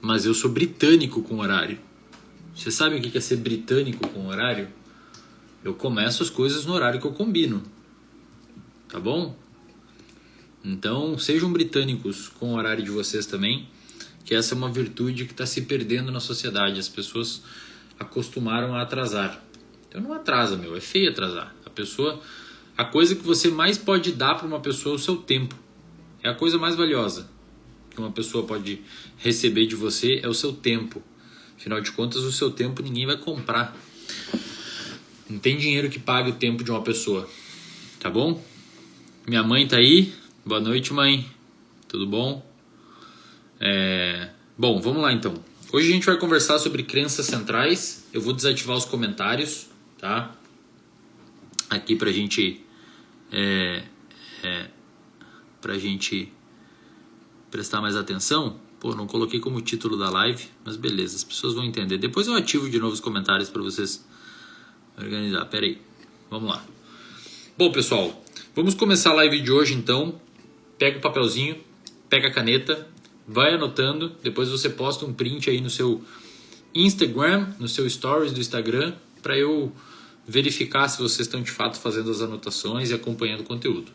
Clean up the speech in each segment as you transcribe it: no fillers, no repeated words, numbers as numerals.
mas eu sou britânico com horário. Você sabe o que é ser britânico com horário? Eu começo as coisas no horário que eu combino. Tá bom? Então, sejam britânicos com o horário de vocês também, que essa é uma virtude que está se perdendo na sociedade. As pessoas acostumaram a atrasar. Então não atrasa, meu. É feio atrasar. A coisa que você mais pode dar para uma pessoa é o seu tempo. É a coisa mais valiosa que uma pessoa pode receber de você, é o seu tempo. Afinal de contas, o seu tempo ninguém vai comprar. Não tem dinheiro que pague o tempo de uma pessoa. Tá bom? Minha mãe tá aí. Boa noite, mãe. Tudo bom? Bom, vamos lá então. Hoje a gente vai conversar sobre crenças centrais. Eu vou desativar os comentários, tá? Aqui pra gente prestar mais atenção. Pô, não coloquei como título da live, mas beleza, as pessoas vão entender. Depois eu ativo de novo os comentários para vocês organizar. Pera aí, vamos lá. Bom, pessoal, vamos começar a live de hoje então. Pega o papelzinho, pega a caneta, vai anotando. Depois você posta um print aí no seu Instagram, no seu stories do Instagram, para eu verificar se vocês estão de fato fazendo as anotações e acompanhando o conteúdo.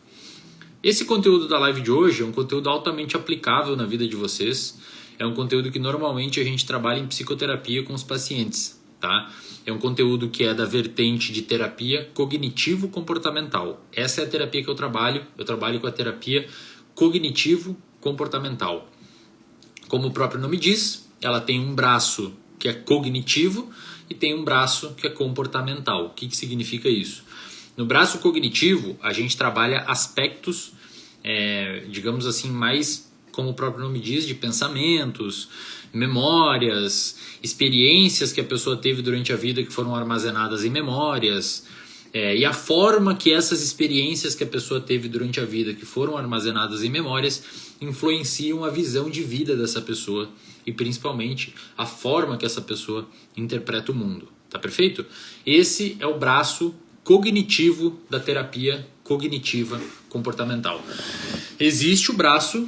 Esse conteúdo da live de hoje é um conteúdo altamente aplicável na vida de vocês. É um conteúdo que normalmente a gente trabalha em psicoterapia com os pacientes, tá? É um conteúdo que é da vertente de terapia cognitivo-comportamental. Essa é a terapia que eu trabalho. Eu trabalho com a terapia cognitivo-comportamental. Como o próprio nome diz, ela tem um braço que é cognitivo e tem um braço que é comportamental. O que significa isso? No braço cognitivo, a gente trabalha aspectos, digamos assim, mais, como o próprio nome diz, de pensamentos, memórias, experiências que a pessoa teve durante a vida que foram armazenadas em memórias, e a forma que essas experiências que a pessoa teve durante a vida que foram armazenadas em memórias influenciam a visão de vida dessa pessoa e principalmente a forma que essa pessoa interpreta o mundo. Tá perfeito? Esse é o braço cognitivo da terapia cognitiva comportamental. Existe o braço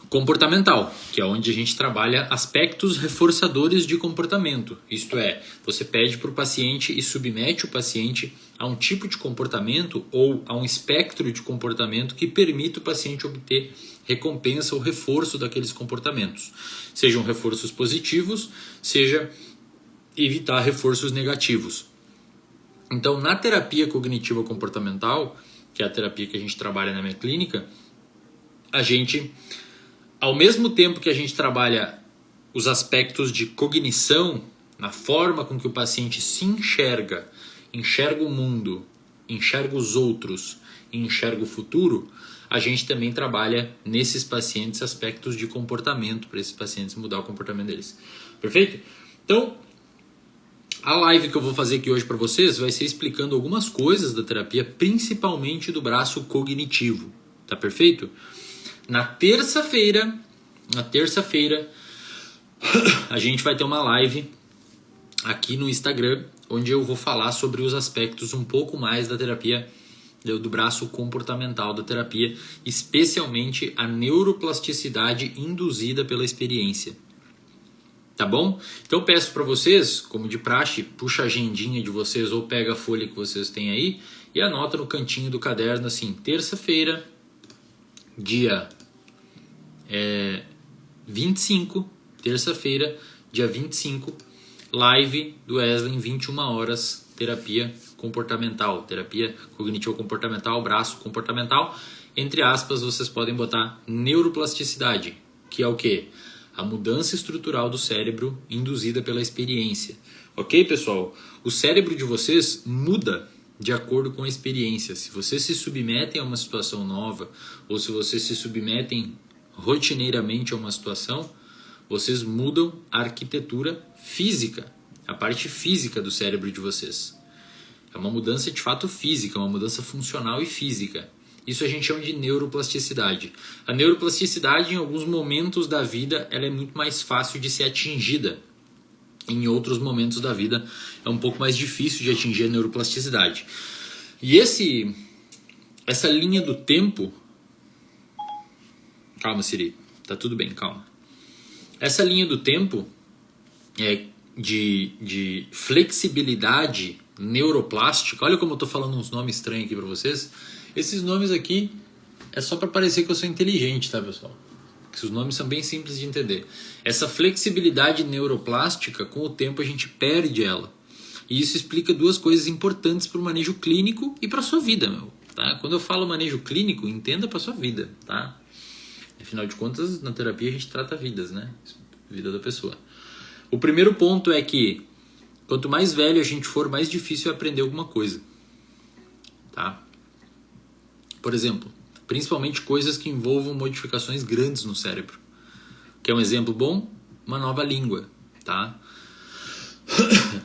comportamental, que é onde a gente trabalha aspectos reforçadores de comportamento. Isto é, você pede para o paciente e submete o paciente a um tipo de comportamento ou a um espectro de comportamento que permita o paciente obter recompensa ou reforço daqueles comportamentos. Sejam reforços positivos, seja evitar reforços negativos. Então, na terapia cognitiva comportamental, que é a terapia que a gente trabalha na minha clínica, a gente, ao mesmo tempo que a gente trabalha os aspectos de cognição, na forma com que o paciente se enxerga o mundo, enxerga os outros e enxerga o futuro, a gente também trabalha nesses pacientes aspectos de comportamento, para esses pacientes mudar o comportamento deles. Perfeito? Então, a live que eu vou fazer aqui hoje para vocês vai ser explicando algumas coisas da terapia, principalmente do braço cognitivo. Tá perfeito? Na terça-feira, a gente vai ter uma live aqui no Instagram, onde eu vou falar sobre os aspectos um pouco mais da terapia, do braço comportamental da terapia, especialmente a neuroplasticidade induzida pela experiência. Tá bom? Então peço para vocês, como de praxe, puxa a agendinha de vocês ou pega a folha que vocês têm aí e anota no cantinho do caderno assim, terça-feira, dia 25, terça-feira, dia 25, live do Wesley em 21 horas, terapia comportamental, terapia cognitivo-comportamental, braço comportamental, entre aspas, vocês podem botar neuroplasticidade, que é o quê? A mudança estrutural do cérebro induzida pela experiência. Ok, pessoal? O cérebro de vocês muda de acordo com a experiência. Se vocês se submetem a uma situação nova, ou se vocês se submetem rotineiramente a uma situação, vocês mudam a arquitetura física, a parte física do cérebro de vocês. É uma mudança de fato física, uma mudança funcional e física. Isso a gente chama de neuroplasticidade. A neuroplasticidade, em alguns momentos da vida, ela é muito mais fácil de ser atingida. Em outros momentos da vida, é um pouco mais difícil de atingir a neuroplasticidade. E essa linha do tempo... Calma, Siri. Tá tudo bem, calma. Essa linha do tempo de flexibilidade neuroplástica, olha como eu estou falando uns nomes estranhos aqui para vocês. Esses nomes aqui é só para parecer que eu sou inteligente, tá, pessoal? Porque os nomes são bem simples de entender. Essa flexibilidade neuroplástica, com o tempo a gente perde ela. E isso explica duas coisas importantes para o manejo clínico e para a sua vida, meu. Tá? Quando eu falo manejo clínico, entenda para a sua vida, tá? Afinal de contas, na terapia a gente trata vidas, né? Vida da pessoa. O primeiro ponto é que quanto mais velho a gente for, mais difícil é aprender alguma coisa. Tá? Por exemplo, principalmente coisas que envolvam modificações grandes no cérebro. Quer um exemplo bom? Uma nova língua. Tá?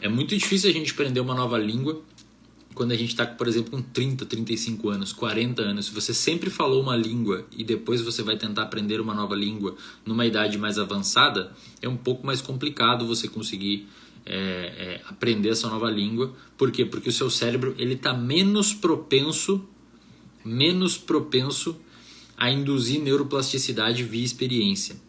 É muito difícil a gente aprender uma nova língua quando a gente está, por exemplo, com 30, 35 anos, 40 anos. Se você sempre falou uma língua e depois você vai tentar aprender uma nova língua numa idade mais avançada, é um pouco mais complicado você conseguir aprender essa nova língua. Por quê? Porque o seu cérebro está menos propenso a induzir neuroplasticidade via experiência.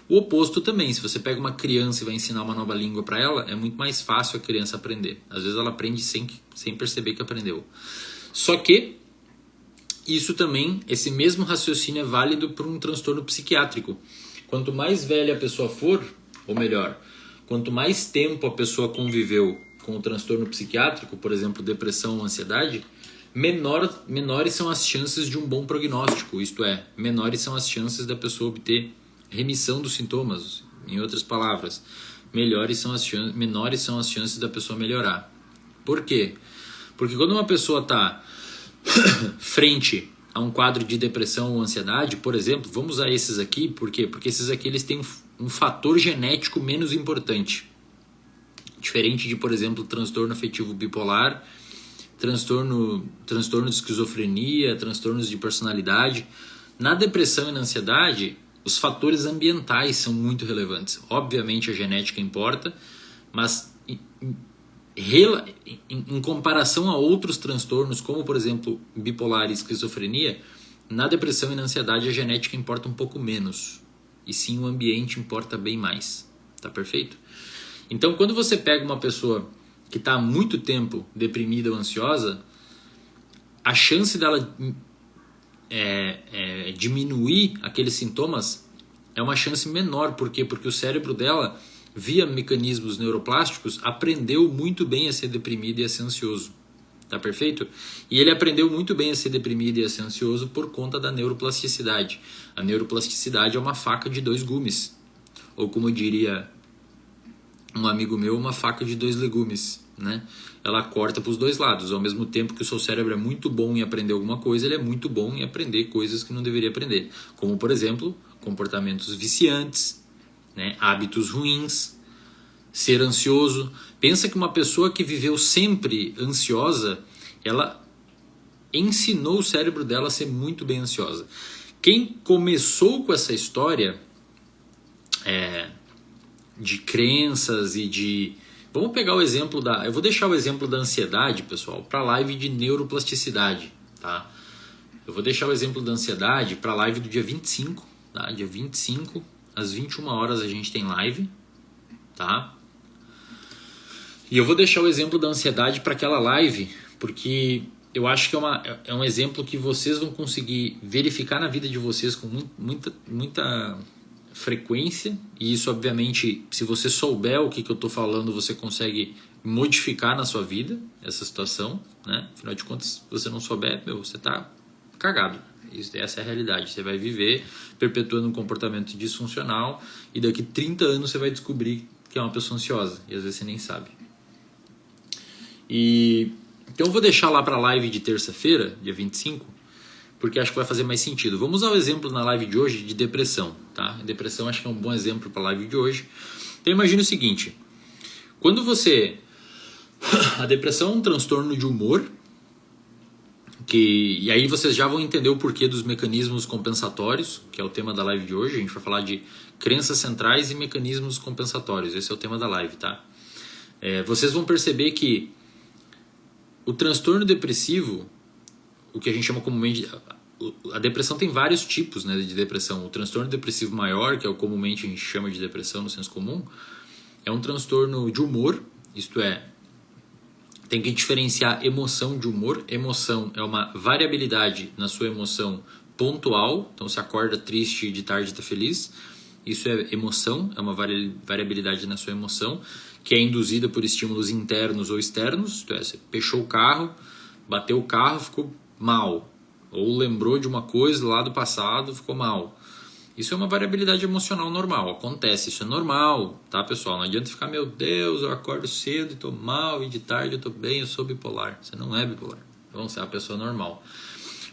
O oposto também, se você pega uma criança e vai ensinar uma nova língua para ela, é muito mais fácil a criança aprender. Às vezes ela aprende sem perceber que aprendeu. Só que isso também, esse mesmo raciocínio é válido para um transtorno psiquiátrico. Quanto mais velha a pessoa for, ou melhor, quanto mais tempo a pessoa conviveu com o transtorno psiquiátrico, por exemplo, depressão ou ansiedade, menores são as chances de um bom prognóstico, isto é, menores são as chances da pessoa obter remissão dos sintomas. Em outras palavras, menores são as chances da pessoa melhorar. Por quê? Porque quando uma pessoa está frente a um quadro de depressão ou ansiedade, por exemplo, vamos usar esses aqui, por quê? Porque esses aqui eles têm um fator genético menos importante. Diferente de, por exemplo, transtorno afetivo bipolar, transtorno de esquizofrenia, transtornos de personalidade. Na depressão e na ansiedade, os fatores ambientais são muito relevantes. Obviamente a genética importa, mas em comparação a outros transtornos, como por exemplo bipolar e esquizofrenia, na depressão e na ansiedade a genética importa um pouco menos. E sim o ambiente importa bem mais. Tá perfeito? Então quando você pega uma pessoa que está há muito tempo deprimida ou ansiosa, a chance dela diminuir aqueles sintomas é uma chance menor. Por quê? Porque o cérebro dela, via mecanismos neuroplásticos, aprendeu muito bem a ser deprimido e a ser ansioso. Tá perfeito? E ele aprendeu muito bem a ser deprimido e a ser ansioso por conta da neuroplasticidade. A neuroplasticidade é uma faca de dois gumes. Ou como diria um amigo meu, uma faca de dois legumes, né? Ela corta para os dois lados. Ao mesmo tempo que o seu cérebro é muito bom em aprender alguma coisa, ele é muito bom em aprender coisas que não deveria aprender. Como, por exemplo, comportamentos viciantes, né? Hábitos ruins, ser ansioso. Pensa que uma pessoa que viveu sempre ansiosa, ela ensinou o cérebro dela a ser muito bem ansiosa. Quem começou com essa história de crenças e de... Vamos pegar o exemplo da... Eu vou deixar o exemplo da ansiedade, pessoal, para a live de neuroplasticidade, tá? Eu vou deixar o exemplo da ansiedade para a live do dia 25, tá? Dia 25, às 21 horas a gente tem live, tá? E eu vou deixar o exemplo da ansiedade para aquela live, porque eu acho que é um exemplo que vocês vão conseguir verificar na vida de vocês com muita frequência, e isso obviamente, se você souber o que eu estou falando, você consegue modificar na sua vida essa situação, né? Afinal de contas, se você não souber, você está cagado. Essa é a realidade. Você vai viver perpetuando um comportamento disfuncional e daqui 30 anos você vai descobrir que é uma pessoa ansiosa e às vezes você nem sabe. Então eu vou deixar lá para a live de terça-feira, dia 25, porque acho que vai fazer mais sentido. Vamos usar o exemplo na live de hoje de depressão, tá? Depressão acho que é um bom exemplo para a live de hoje. Então imagine o seguinte, quando você... A depressão é um transtorno de humor, e aí vocês já vão entender o porquê dos mecanismos compensatórios, que é o tema da live de hoje. A gente vai falar de crenças centrais e mecanismos compensatórios. Esse é o tema da live, tá? Vocês vão perceber que o transtorno depressivo, o que a gente chama comumente a depressão tem vários tipos, né, de depressão. O transtorno depressivo maior, que é o comumente a gente chama de depressão no senso comum, é um transtorno de humor, isto é, tem que diferenciar emoção de humor. Emoção é uma variabilidade na sua emoção pontual, então você acorda triste e de tarde está feliz. Isso é emoção, é uma variabilidade na sua emoção, que é induzida por estímulos internos ou externos. Isto é, você fechou o carro, bateu o carro, ficou mal. Ou lembrou de uma coisa lá do passado, ficou mal. Isso é uma variabilidade emocional normal, acontece, isso é normal, tá, pessoal? Não adianta ficar, meu Deus, eu acordo cedo e tô mal, e de tarde eu tô bem, eu sou bipolar. Você não é bipolar, então você é uma pessoa normal.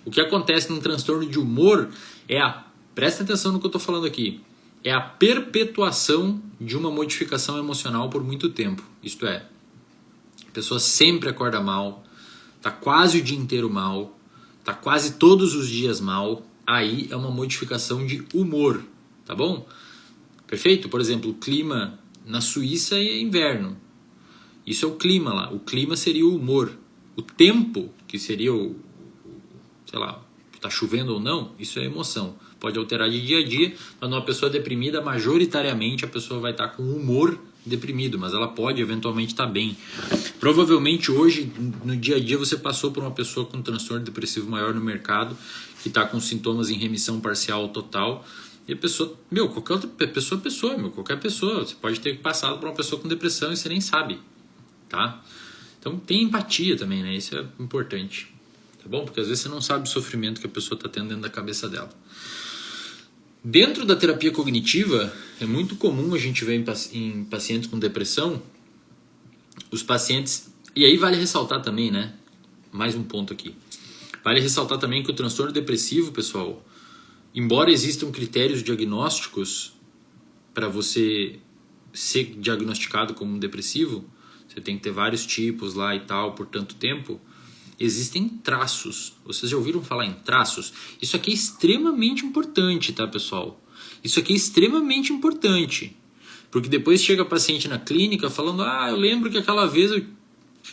O que acontece num transtorno de humor é presta atenção no que eu tô falando aqui, é a perpetuação de uma modificação emocional por muito tempo. Isto é, a pessoa sempre acorda mal, tá quase o dia inteiro mal, tá quase todos os dias mal. Aí é uma modificação de humor, tá bom? Perfeito? Por exemplo, o clima na Suíça é inverno. Isso é o clima lá. O clima seria o humor. O tempo, que seria sei lá, tá chovendo ou não, isso é emoção. Pode alterar de dia a dia, mas numa pessoa deprimida, majoritariamente a pessoa vai estar com humor deprimido, mas ela pode eventualmente estar bem. Provavelmente hoje, no dia a dia, você passou por uma pessoa com transtorno depressivo maior no mercado, que está com sintomas em remissão parcial ou total, e a pessoa, qualquer outra pessoa, qualquer pessoa, você pode ter passado por uma pessoa com depressão e você nem sabe, tá? Então tem empatia também, né? Isso é importante, tá bom? Porque às vezes você não sabe o sofrimento que a pessoa está tendo dentro da cabeça dela. Dentro da terapia cognitiva, é muito comum a gente ver em pacientes com depressão, os pacientes... E aí vale ressaltar também, né? Mais um ponto aqui. Vale ressaltar também que o transtorno depressivo, pessoal, embora existam critérios diagnósticos para você ser diagnosticado como depressivo, você tem que ter vários tipos lá e tal por tanto tempo, existem traços. Vocês já ouviram falar em traços? Isso aqui é extremamente importante, tá, pessoal? Isso aqui é extremamente importante. Porque depois chega paciente na clínica falando, eu lembro que aquela vez eu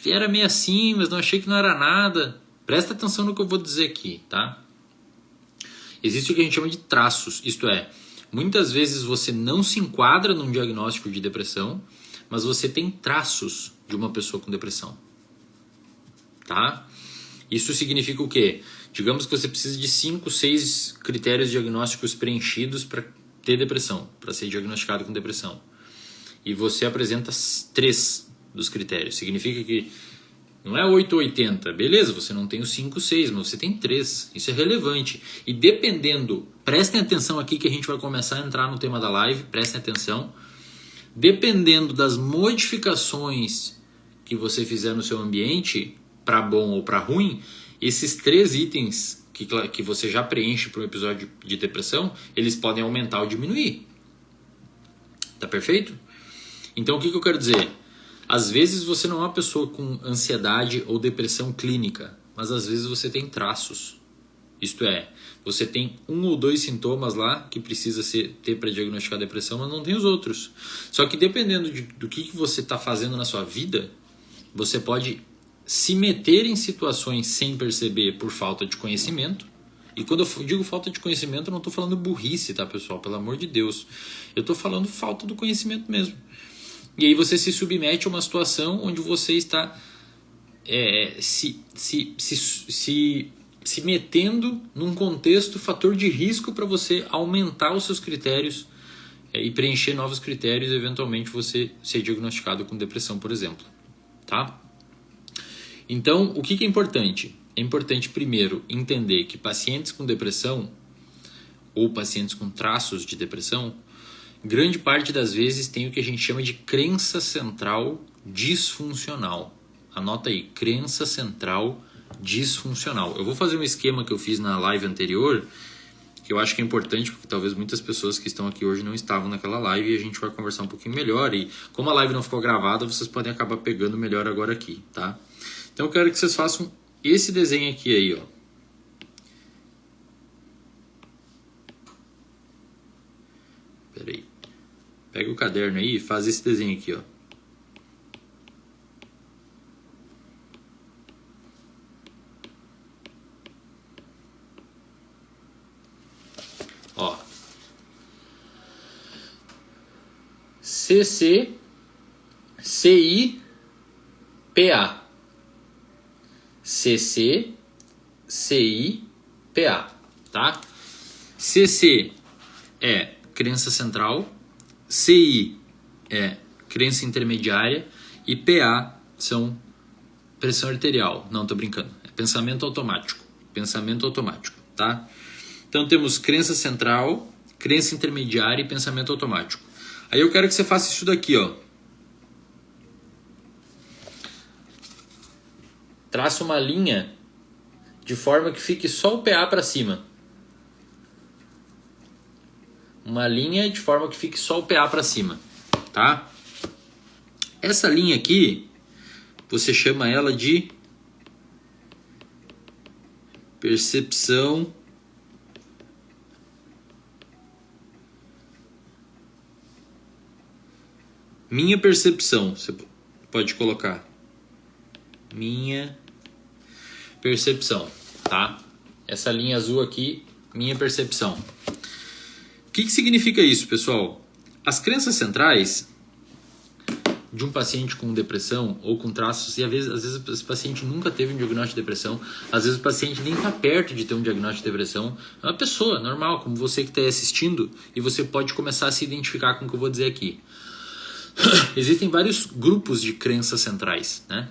era meio assim, mas não achei que não era nada. Presta atenção no que eu vou dizer aqui, tá? Existe o que a gente chama de traços. Isto é, muitas vezes você não se enquadra num diagnóstico de depressão, mas você tem traços de uma pessoa com depressão. Tá? Isso significa o quê? Digamos que você precisa de 5, 6 critérios diagnósticos preenchidos para ter depressão, para ser diagnosticado com depressão. E você apresenta 3 dos critérios. Significa que não é 8 ou 80. Beleza, você não tem os 5, 6, mas você tem 3. Isso é relevante. E dependendo, prestem atenção aqui que a gente vai começar a entrar no tema da live, prestem atenção. Dependendo das modificações que você fizer no seu ambiente, para bom ou para ruim, esses 3 itens que você já preenche para um episódio de depressão, eles podem aumentar ou diminuir. Tá perfeito? Então o que eu quero dizer? Às vezes você não é uma pessoa com ansiedade ou depressão clínica, mas às vezes você tem traços. Isto é, você tem 1 ou 2 sintomas lá que precisa ter para diagnosticar depressão, mas não tem os outros. Só que dependendo do que você está fazendo na sua vida, você pode se meter em situações sem perceber por falta de conhecimento. E quando eu digo falta de conhecimento, eu não estou falando burrice, tá, pessoal? Pelo amor de Deus. Eu estou falando falta do conhecimento mesmo. E aí você se submete a uma situação onde você está se metendo num contexto, fator de risco para você aumentar os seus critérios e preencher novos critérios e eventualmente você ser diagnosticado com depressão, por exemplo. Tá? Então, o que é importante? É importante, primeiro, entender que pacientes com depressão ou pacientes com traços de depressão, grande parte das vezes tem o que a gente chama de crença central disfuncional. Anota aí, crença central disfuncional. Eu vou fazer um esquema que eu fiz na live anterior, que eu acho que é importante, porque talvez muitas pessoas que estão aqui hoje não estavam naquela live e a gente vai conversar um pouquinho melhor. E como a live não ficou gravada, vocês podem acabar pegando melhor agora aqui, tá? Então eu quero que vocês façam esse desenho aqui aí, ó. Pera aí. Pega o caderno aí e faz esse desenho aqui, ó. CC, CI, PA. CC, CI, PA, tá? CC é crença central, CI é crença intermediária e PA são pressão arterial. Não, tô brincando. É pensamento automático. Pensamento automático, tá? Então temos crença central, crença intermediária e pensamento automático. Aí eu quero que você faça isso daqui, ó. Traça uma linha de forma que fique só o PA para cima. Uma linha de forma que fique só o PA para cima, tá? Essa linha aqui, você chama ela de percepção minha percepção, você pode colocar minha percepção, tá? Essa linha azul aqui, minha percepção. O que significa isso, pessoal? As crenças centrais de um paciente com depressão ou com traços, e às vezes esse paciente nunca teve um diagnóstico de depressão, às vezes o paciente nem está perto de ter um diagnóstico de depressão, é uma pessoa normal, como você que está assistindo, e você pode começar a se identificar com o que eu vou dizer aqui. Existem vários grupos de crenças centrais, né?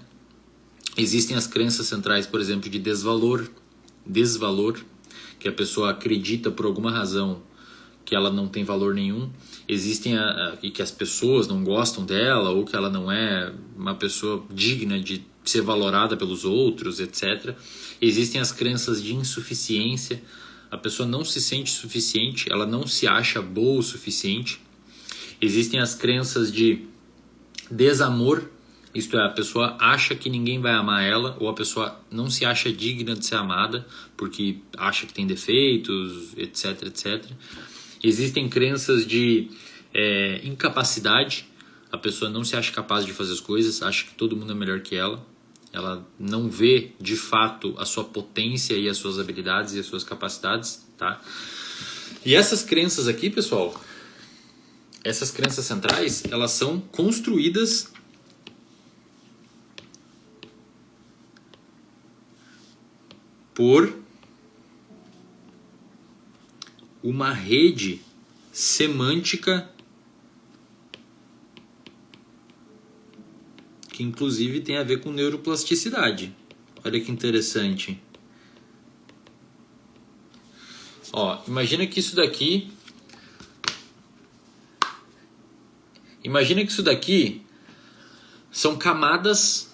Existem as crenças centrais, por exemplo, de desvalor, que a pessoa acredita por alguma razão que ela não tem valor nenhum. Existem e que as pessoas não gostam dela, ou que ela não é uma pessoa digna de ser valorada pelos outros, etc. Existem as crenças de insuficiência, a pessoa não se sente suficiente, ela não se acha boa o suficiente. Existem as crenças de desamor, isto é, a pessoa acha que ninguém vai amar ela, ou a pessoa não se acha digna de ser amada, porque acha que tem defeitos, etc, etc. Existem crenças de incapacidade, a pessoa não se acha capaz de fazer as coisas, acha que todo mundo é melhor que ela não vê de fato a sua potência e as suas habilidades e as suas capacidades, tá? E essas crenças aqui, pessoal, essas crenças centrais, elas são construídas por uma rede semântica que inclusive tem a ver com neuroplasticidade. Olha que interessante. Ó, imagina que isso daqui são camadas.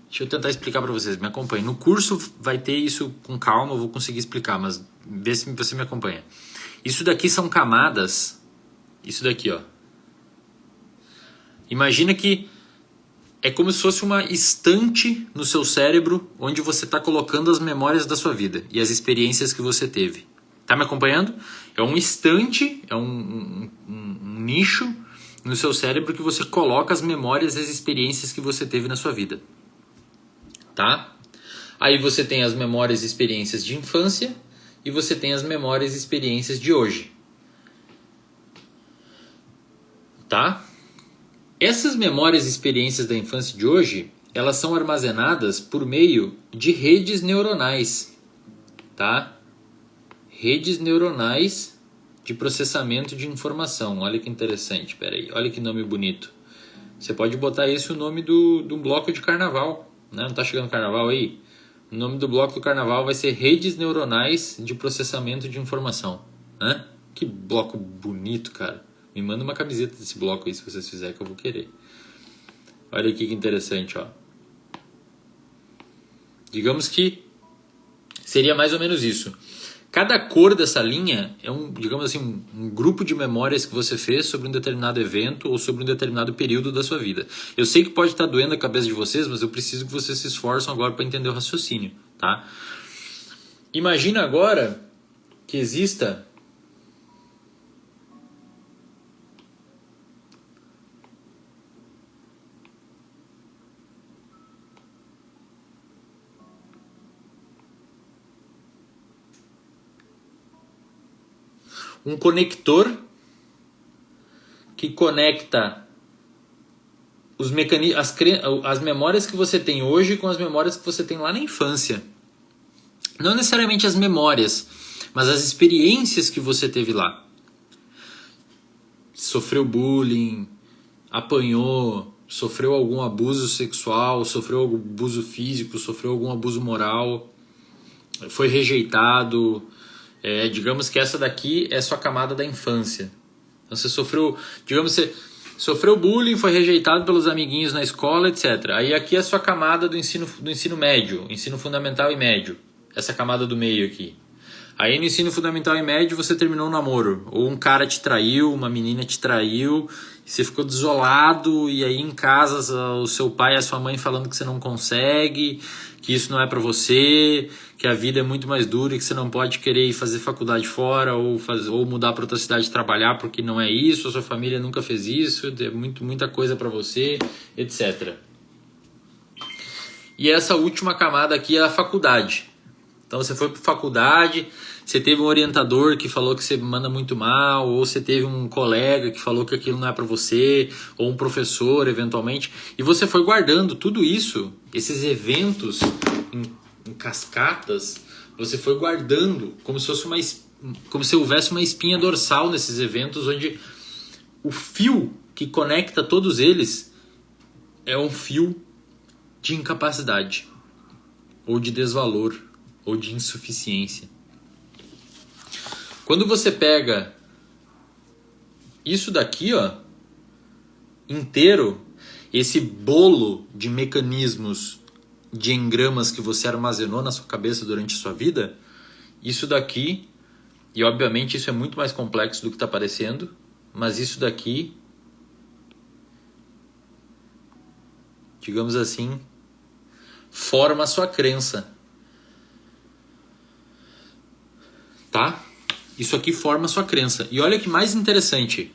Deixa eu tentar explicar para vocês, me acompanhem. No curso vai ter isso com calma, eu vou conseguir explicar, mas vê se você me acompanha. Isso daqui são camadas. Isso daqui, ó. Imagina que é como se fosse uma estante no seu cérebro onde você está colocando as memórias da sua vida e as experiências que você teve. Tá me acompanhando? É um estante, é um nicho no seu cérebro que você coloca as memórias e as experiências que você teve na sua vida. Tá? Aí você tem as memórias e experiências de infância e você tem as memórias e experiências de hoje. Tá? Essas memórias e experiências da infância de hoje, elas são armazenadas por meio de redes neuronais, tá? Redes neuronais de processamento de informação. Olha que interessante, peraí, olha que nome bonito. Você pode botar esse o nome do bloco de carnaval, né? Não tá chegando carnaval aí? O nome do bloco do carnaval vai ser redes neuronais de processamento de informação, né? Que bloco bonito, cara. Me manda uma camiseta desse bloco aí se vocês fizerem que eu vou querer. Olha aqui que interessante, ó. Digamos que seria mais ou menos isso. Cada cor dessa linha é digamos assim, um grupo de memórias que você fez sobre um determinado evento ou sobre um determinado período da sua vida. Eu sei que pode estar doendo a cabeça de vocês, mas eu preciso que vocês se esforçem agora para entender o raciocínio, tá? Imagina agora que exista um conector que conecta as memórias que você tem hoje com as memórias que você tem lá na infância. Não necessariamente as memórias, mas as experiências que você teve lá. Sofreu bullying, apanhou, sofreu algum abuso sexual, sofreu algum abuso físico, sofreu algum abuso moral, foi rejeitado. Digamos que essa daqui é sua camada da infância. Então você sofreu, digamos, você sofreu bullying, foi rejeitado pelos amiguinhos na escola, etc. Aí aqui é a sua camada do ensino médio, ensino fundamental e médio. Essa camada do meio aqui. Aí no ensino fundamental e médio você terminou um namoro. Ou um cara te traiu, uma menina te traiu, e você ficou desolado, e aí em casa o seu pai e a sua mãe falando que você não consegue, que isso não é pra você, que a vida é muito mais dura e que você não pode querer ir fazer faculdade fora ou mudar para outra cidade trabalhar porque não é isso, a sua família nunca fez isso, é muita coisa pra você, etc. E essa última camada aqui é a faculdade. Então você foi para faculdade, você teve um orientador que falou que você manda muito mal, ou você teve um colega que falou que aquilo não é para você, ou um professor eventualmente, e você foi guardando tudo isso, esses eventos em cascatas, você foi guardando como se houvesse uma espinha dorsal nesses eventos, onde o fio que conecta todos eles é um fio de incapacidade, ou de desvalor, ou de insuficiência. Quando você pega isso daqui, ó, inteiro, esse bolo de mecanismos, de engramas que você armazenou na sua cabeça durante a sua vida, isso daqui, e obviamente isso é muito mais complexo do que está parecendo, mas isso daqui, digamos assim, forma a sua crença. Tá? Isso aqui forma a sua crença. E olha que mais interessante.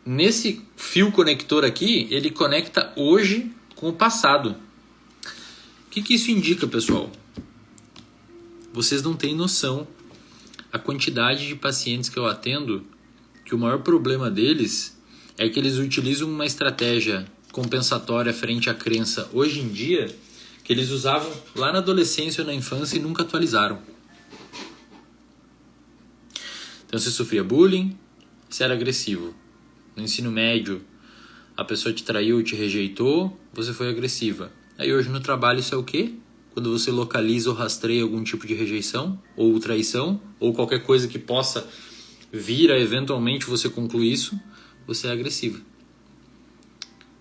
Nesse fio conector aqui, ele conecta hoje com o passado. O que isso indica, pessoal? Vocês não têm noção a quantidade de pacientes que eu atendo, que o maior problema deles é que eles utilizam uma estratégia compensatória frente à crença hoje em dia, que eles usavam lá na adolescência ou na infância e nunca atualizaram. Então você sofria bullying, você era agressivo. No ensino médio, a pessoa te traiu, te rejeitou, você foi agressiva. Aí hoje no trabalho isso é o quê? Quando você localiza ou rastreia algum tipo de rejeição, ou traição, ou qualquer coisa que possa vir a eventualmente você concluir isso, você é agressivo.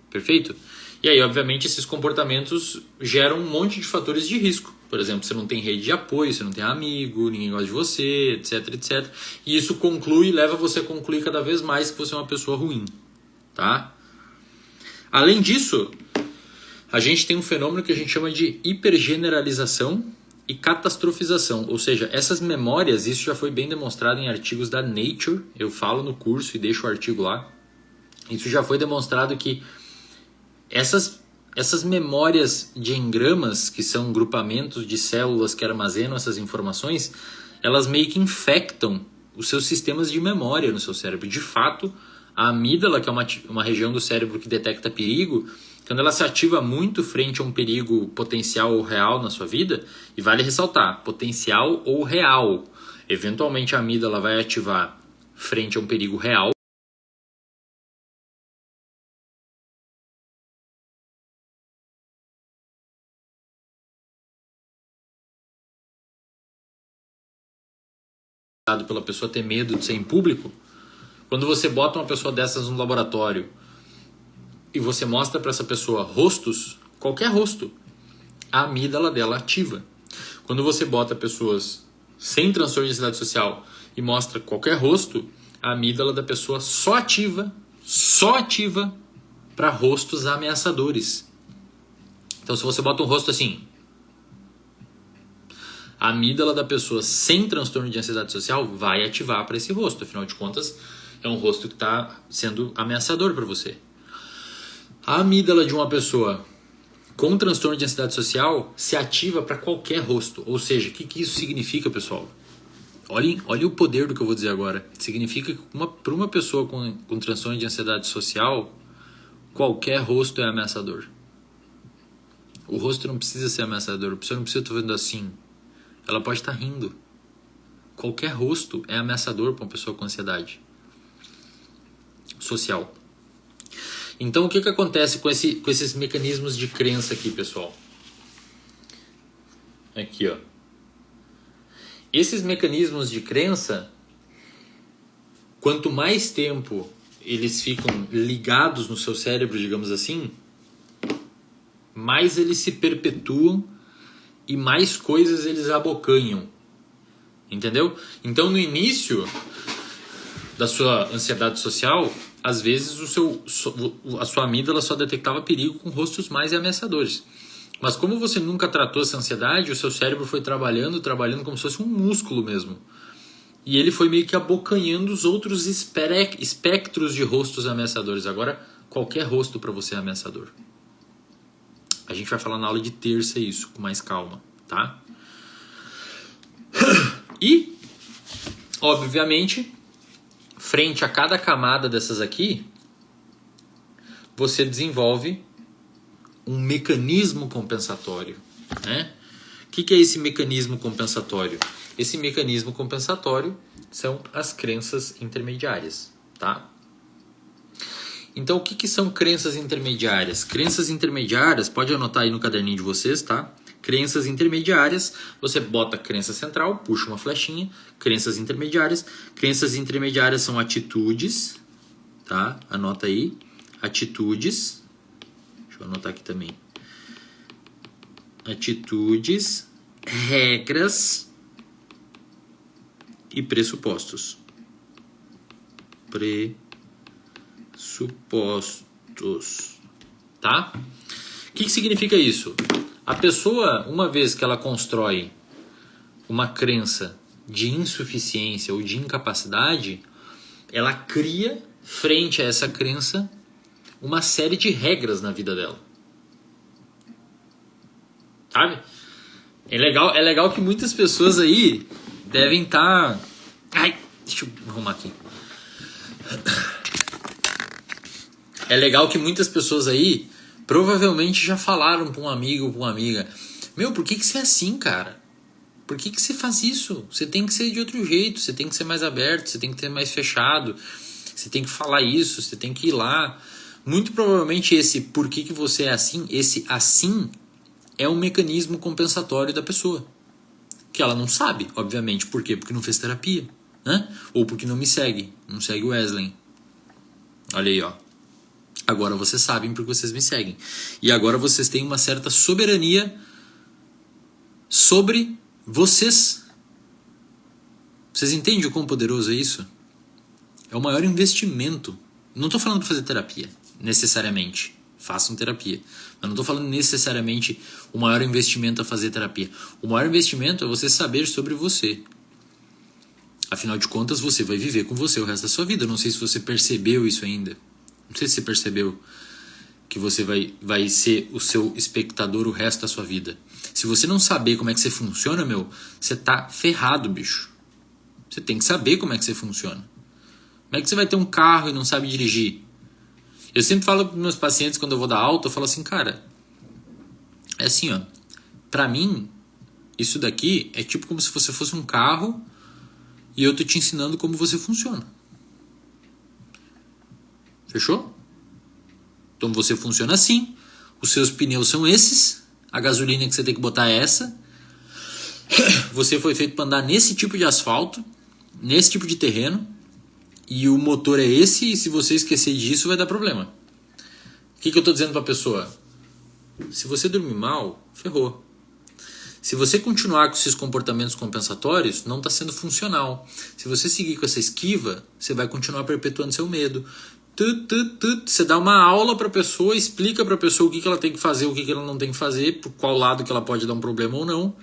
Perfeito? E aí, obviamente, esses comportamentos geram um monte de fatores de risco. Por exemplo, você não tem rede de apoio, você não tem amigo, ninguém gosta de você, etc, etc. E isso leva você a concluir cada vez mais que você é uma pessoa ruim. Tá? Além disso, a gente tem um fenômeno que a gente chama de hipergeneralização e catastrofização. Ou seja, essas memórias, isso já foi bem demonstrado em artigos da Nature. Eu falo no curso e deixo o artigo lá. Isso já foi demonstrado que essas memórias de engramas, que são grupamentos de células que armazenam essas informações, elas meio que infectam os seus sistemas de memória no seu cérebro. De fato, a amígdala, que é uma região do cérebro que detecta perigo, quando ela se ativa muito frente a um perigo potencial ou real na sua vida, e vale ressaltar, potencial ou real. Eventualmente a amígdala vai ativar frente a um perigo real, pela pessoa ter medo de ser em público. Quando você bota uma pessoa dessas no laboratório e você mostra para essa pessoa rostos, qualquer rosto, a amígdala dela ativa. Quando você bota pessoas sem transtorno de ansiedade social e mostra qualquer rosto, a amígdala da pessoa só ativa para rostos ameaçadores. Então se você bota um rosto assim, a amígdala da pessoa sem transtorno de ansiedade social vai ativar para esse rosto. Afinal de contas, é um rosto que está sendo ameaçador para você. A amígdala de uma pessoa com transtorno de ansiedade social se ativa para qualquer rosto. Ou seja, o que isso significa, pessoal? Olhem o poder do que eu vou dizer agora. Significa que para uma pessoa com transtorno de ansiedade social, qualquer rosto é ameaçador. O rosto não precisa ser ameaçador. A pessoa não precisa estar vendo assim. Ela pode estar rindo. Qualquer rosto é ameaçador para uma pessoa com ansiedade social. Então, o que acontece com esses mecanismos de crença aqui, pessoal? Aqui, ó. Esses mecanismos de crença, quanto mais tempo eles ficam ligados no seu cérebro, digamos assim, mais eles se perpetuam e mais coisas eles abocanham. Entendeu? Então, no início da sua ansiedade social, às vezes a sua amígdala só detectava perigo com rostos mais ameaçadores. Mas como você nunca tratou essa ansiedade, o seu cérebro foi trabalhando como se fosse um músculo mesmo. E ele foi meio que abocanhando os outros espectros de rostos ameaçadores. Agora, qualquer rosto para você é ameaçador. A gente vai falar na aula de terça isso, com mais calma, tá? E, obviamente, frente a cada camada dessas aqui, você desenvolve um mecanismo compensatório, né? O que é esse mecanismo compensatório? Esse mecanismo compensatório são as crenças intermediárias, tá? Então, o que são crenças intermediárias? Crenças intermediárias, pode anotar aí no caderninho de vocês, tá? Crenças intermediárias, você bota a crença central, puxa uma flechinha, crenças intermediárias. Crenças intermediárias são atitudes, tá? Anota aí, atitudes. Deixa eu anotar aqui também. Atitudes, regras e pressupostos. Pressupostos, tá? O que significa isso? A pessoa, uma vez que ela constrói uma crença de insuficiência ou de incapacidade, ela cria, frente a essa crença, uma série de regras na vida dela. Sabe? É legal que muitas pessoas aí devem estar... Ai, deixa eu arrumar aqui. É legal que muitas pessoas aí provavelmente já falaram para um amigo ou para uma amiga: meu, por que você é assim, cara? Por que você faz isso? Você tem que ser de outro jeito, você tem que ser mais aberto, você tem que ser mais fechado, você tem que falar isso, você tem que ir lá. Muito provavelmente esse por que você é assim, esse assim é um mecanismo compensatório da pessoa. Que ela não sabe, obviamente. Por quê? Porque não fez terapia, né? Ou porque não me segue, não segue o Wesley. Olha aí, ó. Agora vocês sabem porque vocês me seguem. E agora vocês têm uma certa soberania sobre vocês. Vocês entendem o quão poderoso é isso? É o maior investimento. Não estou falando para fazer terapia, necessariamente. Façam terapia. Mas não estou falando necessariamente o maior investimento a fazer terapia. O maior investimento é você saber sobre você. Afinal de contas, você vai viver com você o resto da sua vida. Eu não sei se você percebeu isso ainda. Não sei se você percebeu que você vai ser o seu espectador o resto da sua vida. Se você não saber como é que você funciona, meu, você tá ferrado, bicho. Você tem que saber como é que você funciona. Como é que você vai ter um carro e não sabe dirigir? Eu sempre falo para meus pacientes, quando eu vou dar alta, eu falo assim, cara, é assim, ó. Pra mim, isso daqui é tipo como se você fosse um carro e eu tô te ensinando como você funciona. Fechou? Então você funciona assim, os seus pneus são esses, a gasolina que você tem que botar é essa, você foi feito para andar nesse tipo de asfalto, nesse tipo de terreno, e o motor é esse, e se você esquecer disso vai dar problema. O que eu estou dizendo para a pessoa? Se você dormir mal, ferrou. Se você continuar com esses comportamentos compensatórios, não está sendo funcional. Se você seguir com essa esquiva, você vai continuar perpetuando seu medo. Você dá uma aula para a pessoa, explica para a pessoa o que ela tem que fazer, o que ela não tem que fazer, por qual lado que ela pode dar um problema ou não.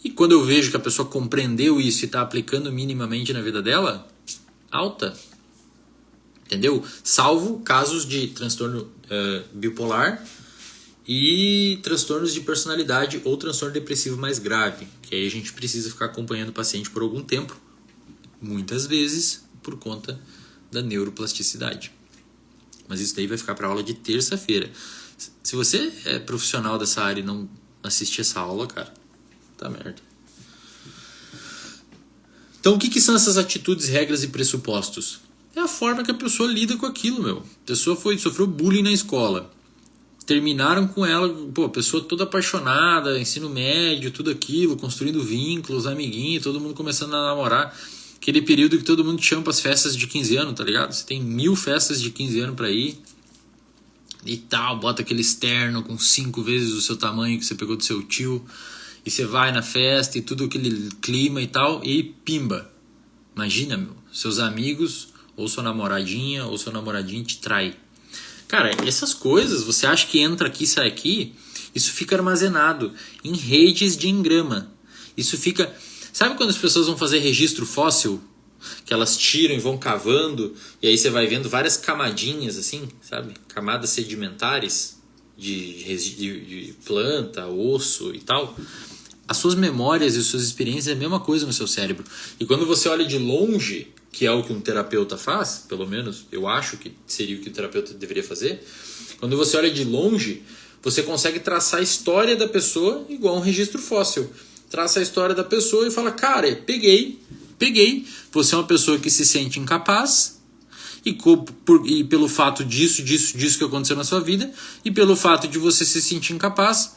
E quando eu vejo que a pessoa compreendeu isso e está aplicando minimamente na vida dela, alta. Entendeu? Salvo casos de transtorno bipolar e transtornos de personalidade ou transtorno depressivo mais grave, que aí a gente precisa ficar acompanhando o paciente por algum tempo, Muitas vezes por conta da neuroplasticidade. Mas isso daí vai ficar para aula de terça-feira. Se você é profissional dessa área e não assistir essa aula, cara, tá merda. Então, o que são essas atitudes, regras e pressupostos? É a forma que a pessoa lida com aquilo, meu. A pessoa sofreu bullying na escola. Terminaram com ela, pô, a pessoa toda apaixonada, ensino médio, tudo aquilo, construindo vínculos, amiguinhos, todo mundo começando a namorar. Aquele período que todo mundo te chama para as festas de 15 anos, tá ligado? Você tem 1000 festas de 15 anos para ir. E tal, bota aquele externo com 5 vezes o seu tamanho que você pegou do seu tio. E você vai na festa e tudo aquele clima e tal. E pimba. Imagina, meu. Seus amigos, ou sua namoradinha, ou seu namoradinho te trai. Cara, essas coisas, você acha que entra aqui e sai aqui? Isso fica armazenado em redes de engrama. Isso fica... Sabe quando as pessoas vão fazer registro fóssil? Que elas tiram e vão cavando, e aí você vai vendo várias camadinhas, assim, sabe? Camadas sedimentares de planta, osso e tal. As suas memórias e suas experiências é a mesma coisa no seu cérebro. E quando você olha de longe, que é o que um terapeuta faz, pelo menos eu acho que seria o que o terapeuta deveria fazer, quando você olha de longe, você consegue traçar a história da pessoa igual um registro fóssil. Traça a história da pessoa e fala, cara, peguei, você é uma pessoa que se sente incapaz, e pelo fato disso que aconteceu na sua vida, e pelo fato de você se sentir incapaz,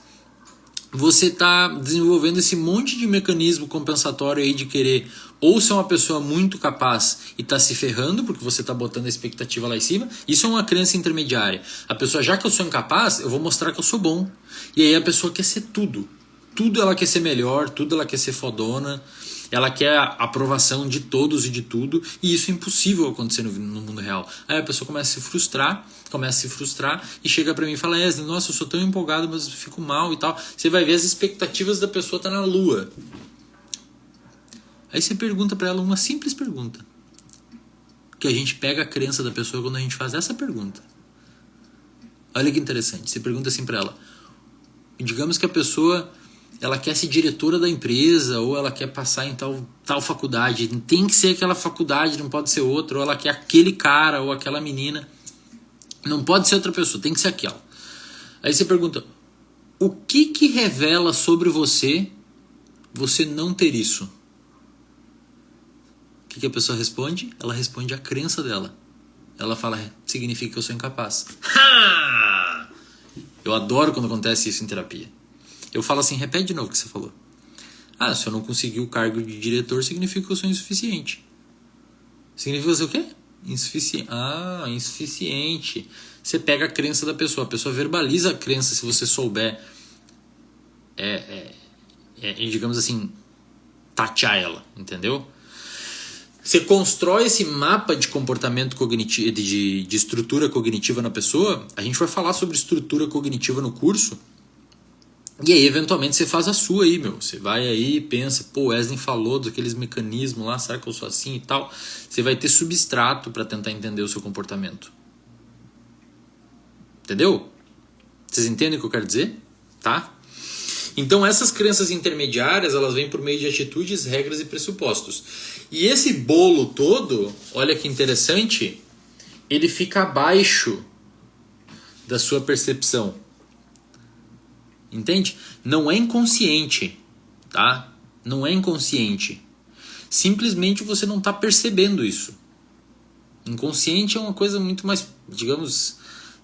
você está desenvolvendo esse monte de mecanismo compensatório aí de querer ou ser uma pessoa muito capaz e tá se ferrando, porque você está botando a expectativa lá em cima. Isso é uma crença intermediária. A pessoa, já que eu sou incapaz, eu vou mostrar que eu sou bom. E aí a pessoa quer ser tudo. Tudo ela quer ser melhor, tudo ela quer ser fodona, ela quer a aprovação de todos e de tudo, e isso é impossível acontecer no mundo real. Aí a pessoa começa a se frustrar e chega pra mim e fala, Wesley, nossa, eu sou tão empolgado, mas eu fico mal e tal. Você vai ver as expectativas da pessoa tá na lua. Aí você pergunta pra ela uma simples pergunta, que a gente pega a crença da pessoa quando a gente faz essa pergunta. Olha que interessante, você pergunta assim pra ela, digamos que a pessoa... ela quer ser diretora da empresa, ou ela quer passar em tal faculdade, tem que ser aquela faculdade, não pode ser outra, ou ela quer aquele cara ou aquela menina, não pode ser outra pessoa, tem que ser aquela. Aí você pergunta, o que revela sobre você não ter isso? O que a pessoa responde? Ela responde a crença dela. Ela fala, significa que eu sou incapaz. Ha! Eu adoro quando acontece isso em terapia. Eu falo assim, repete de novo o que você falou. Ah, se eu não conseguir o cargo de diretor, significa que eu sou insuficiente. Significa que eu sou o quê? Insuficiente. Ah, insuficiente. Você pega a crença da pessoa. A pessoa verbaliza a crença se você souber, digamos assim, tatear ela, entendeu? Você constrói esse mapa de comportamento cognitivo, de estrutura cognitiva na pessoa. A gente vai falar sobre estrutura cognitiva no curso. E aí, eventualmente, você faz a sua aí, meu. Você vai aí e pensa, pô, Wesley falou daqueles mecanismos lá, será que eu sou assim e tal? Você vai ter substrato para tentar entender o seu comportamento. Entendeu? Vocês entendem o que eu quero dizer? Tá? Então, essas crenças intermediárias, elas vêm por meio de atitudes, regras e pressupostos. E esse bolo todo, olha que interessante, ele fica abaixo da sua percepção. Entende? Não é inconsciente, tá? Não é inconsciente. Simplesmente você não está percebendo isso. Inconsciente é uma coisa muito mais, digamos,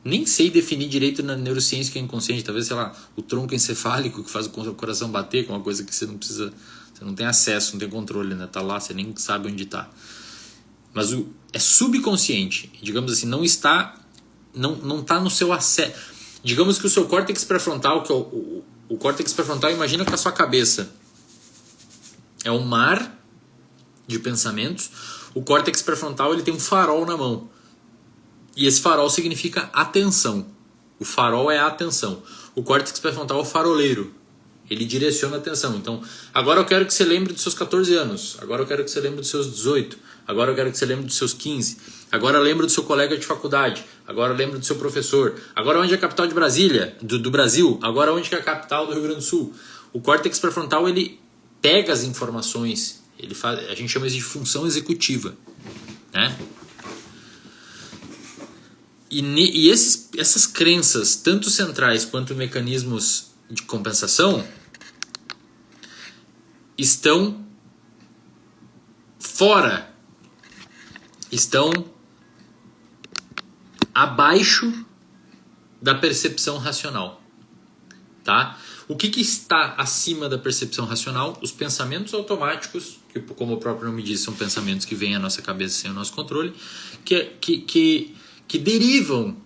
nem sei definir direito na neurociência o que é inconsciente. Talvez, sei lá, o tronco encefálico que faz o coração bater, que é uma coisa que você não precisa, você não tem acesso, não tem controle, né? Tá lá, você nem sabe onde está. Mas é subconsciente, digamos assim, não está no seu acesso. Digamos que o seu córtex pré-frontal, que é o córtex pré-frontal, imagina que a sua cabeça é um mar de pensamentos. O córtex pré-frontal, ele tem um farol na mão. E esse farol significa atenção. O farol é a atenção. O córtex pré-frontal é o faroleiro. Ele direciona a atenção. Então, agora eu quero que você lembre dos seus 14 anos. Agora eu quero que você lembre dos seus 18. Agora eu quero que você lembre dos seus 15. Agora lembra do seu colega de faculdade. Agora lembra do seu professor. Agora onde é a capital de Brasília? Do Brasil. Agora onde é a capital do Rio Grande do Sul? O córtex pré-frontal, ele pega as informações. A gente chama isso de função executiva, né? E essas crenças, tanto centrais quanto mecanismos de compensação, estão fora, estão abaixo da percepção racional, tá? O que está acima da percepção racional? Os pensamentos automáticos, que, como o próprio nome diz, são pensamentos que vêm à nossa cabeça sem o nosso controle, que derivam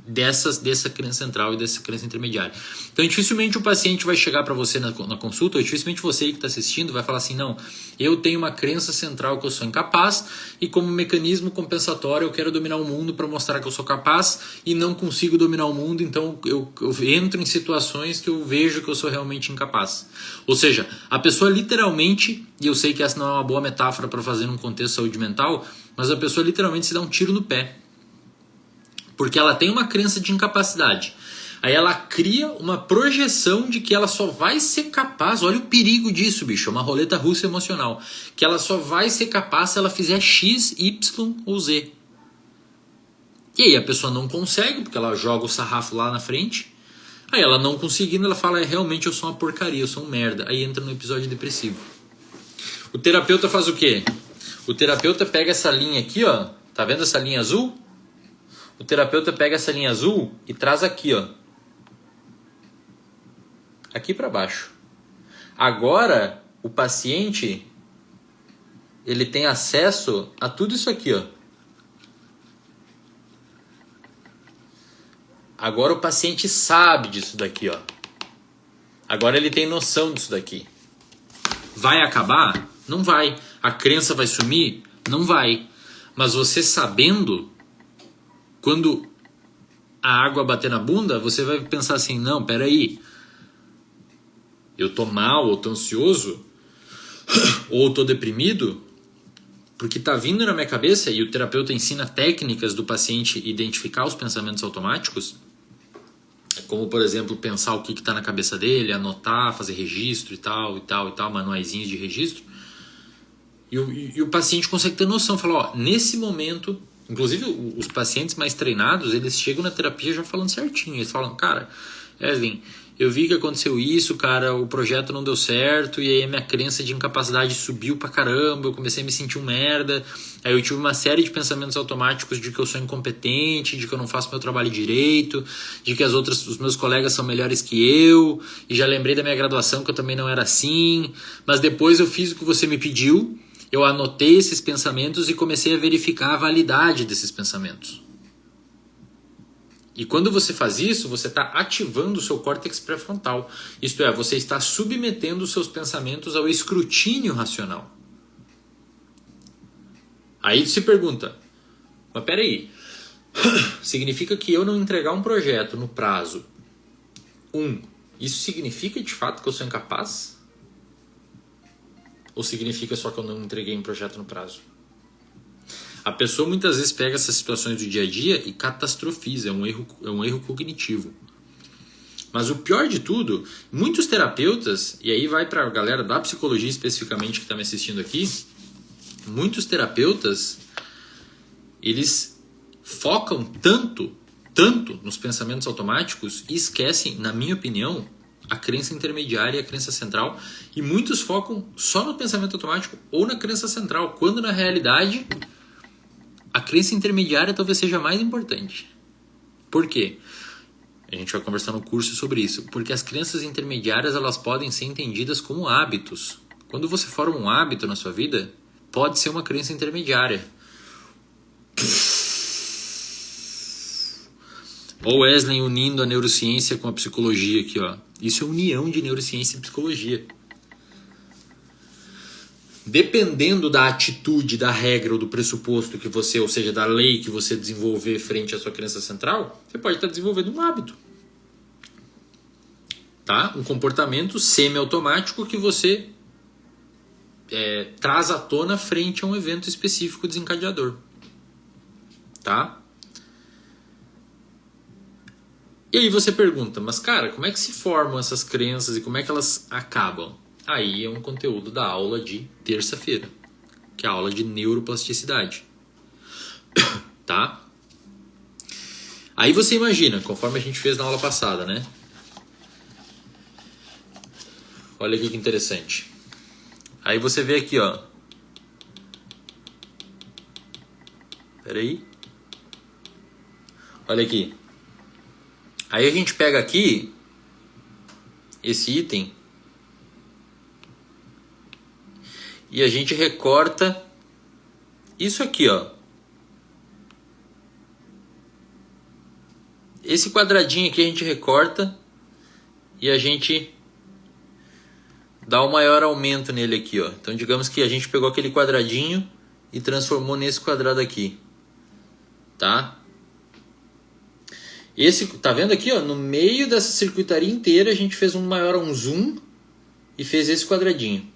dessa crença central e dessa crença intermediária. Então, dificilmente o paciente vai chegar para você na consulta, ou dificilmente você que está assistindo vai falar assim, não, eu tenho uma crença central que eu sou incapaz e como mecanismo compensatório eu quero dominar o mundo para mostrar que eu sou capaz e não consigo dominar o mundo, então eu entro em situações que eu vejo que eu sou realmente incapaz. Ou seja, a pessoa literalmente, e eu sei que essa não é uma boa metáfora para fazer num contexto de saúde mental, mas a pessoa literalmente se dá um tiro no pé. Porque ela tem uma crença de incapacidade. Aí ela cria uma projeção de que ela só vai ser capaz, olha o perigo disso, bicho, é uma roleta russa emocional, que ela só vai ser capaz se ela fizer X, Y ou Z. E aí a pessoa não consegue, porque ela joga o sarrafo lá na frente, aí ela não conseguindo, ela fala, realmente eu sou uma porcaria, eu sou um merda. Aí entra no episódio depressivo. O terapeuta faz o quê? O terapeuta pega essa linha aqui, ó, tá vendo essa linha azul? O terapeuta pega essa linha azul e traz aqui, ó. Aqui para baixo. Agora, o paciente, ele tem acesso a tudo isso aqui, ó. Agora o paciente sabe disso daqui, ó. Agora ele tem noção disso daqui. Vai acabar? Não vai. A crença vai sumir? Não vai. Mas você sabendo, quando a água bater na bunda, você vai pensar assim, não, peraí, eu tô mal, ou tô ansioso, ou tô deprimido, porque tá vindo na minha cabeça, e o terapeuta ensina técnicas do paciente identificar os pensamentos automáticos, como, por exemplo, pensar o que tá na cabeça dele, anotar, fazer registro e tal, manuaizinhos de registro, e o paciente consegue ter noção, falar, ó, nesse momento... Inclusive, os pacientes mais treinados, eles chegam na terapia já falando certinho. Eles falam, cara, Wesley, eu vi que aconteceu isso, cara, o projeto não deu certo, e aí a minha crença de incapacidade subiu pra caramba, eu comecei a me sentir um merda, aí eu tive uma série de pensamentos automáticos de que eu sou incompetente, de que eu não faço meu trabalho direito, de que os meus colegas são melhores que eu, e já lembrei da minha graduação que eu também não era assim, mas depois eu fiz o que você me pediu, eu anotei esses pensamentos e comecei a verificar a validade desses pensamentos. E quando você faz isso, você está ativando o seu córtex pré-frontal. Isto é, você está submetendo os seus pensamentos ao escrutínio racional. Aí se pergunta, mas peraí, significa que eu não entregar um projeto no prazo 1, isso significa de fato que eu sou incapaz? Ou significa só que eu não entreguei um projeto no prazo? A pessoa muitas vezes pega essas situações do dia a dia e catastrofiza, é um erro cognitivo. Mas o pior de tudo, muitos terapeutas, e aí vai para a galera da psicologia especificamente que está me assistindo aqui, muitos terapeutas, eles focam tanto nos pensamentos automáticos e esquecem, na minha opinião, a crença intermediária e a crença central, e muitos focam só no pensamento automático ou na crença central, quando na realidade a crença intermediária talvez seja mais importante. Por quê? A gente vai conversar no curso sobre isso. Porque as crenças intermediárias, elas podem ser entendidas como hábitos. Quando você forma um hábito na sua vida, pode ser uma crença intermediária. Ó, Wesley unindo a neurociência com a psicologia aqui, ó. Isso é união de neurociência e psicologia. Dependendo da atitude, da regra ou do pressuposto que você, ou seja, da lei que você desenvolver frente à sua crença central, você pode estar desenvolvendo um hábito. Tá? Um comportamento semi-automático que você traz à tona frente a um evento específico desencadeador. Tá? E aí você pergunta, mas cara, como é que se formam essas crenças e como é que elas acabam? Aí é um conteúdo da aula de terça-feira, que é a aula de neuroplasticidade. Tá? Aí você imagina, conforme a gente fez na aula passada, né? Olha aqui que interessante. Aí você vê aqui, ó. Espera aí. Olha aqui. Aí a gente pega aqui esse item e a gente recorta isso aqui, ó. Esse quadradinho aqui a gente recorta e a gente dá um maior aumento nele aqui, ó. Então digamos que a gente pegou aquele quadradinho e transformou nesse quadrado aqui, tá? Esse, tá vendo aqui, ó? No meio dessa circuitaria inteira a gente fez um zoom e fez esse quadradinho.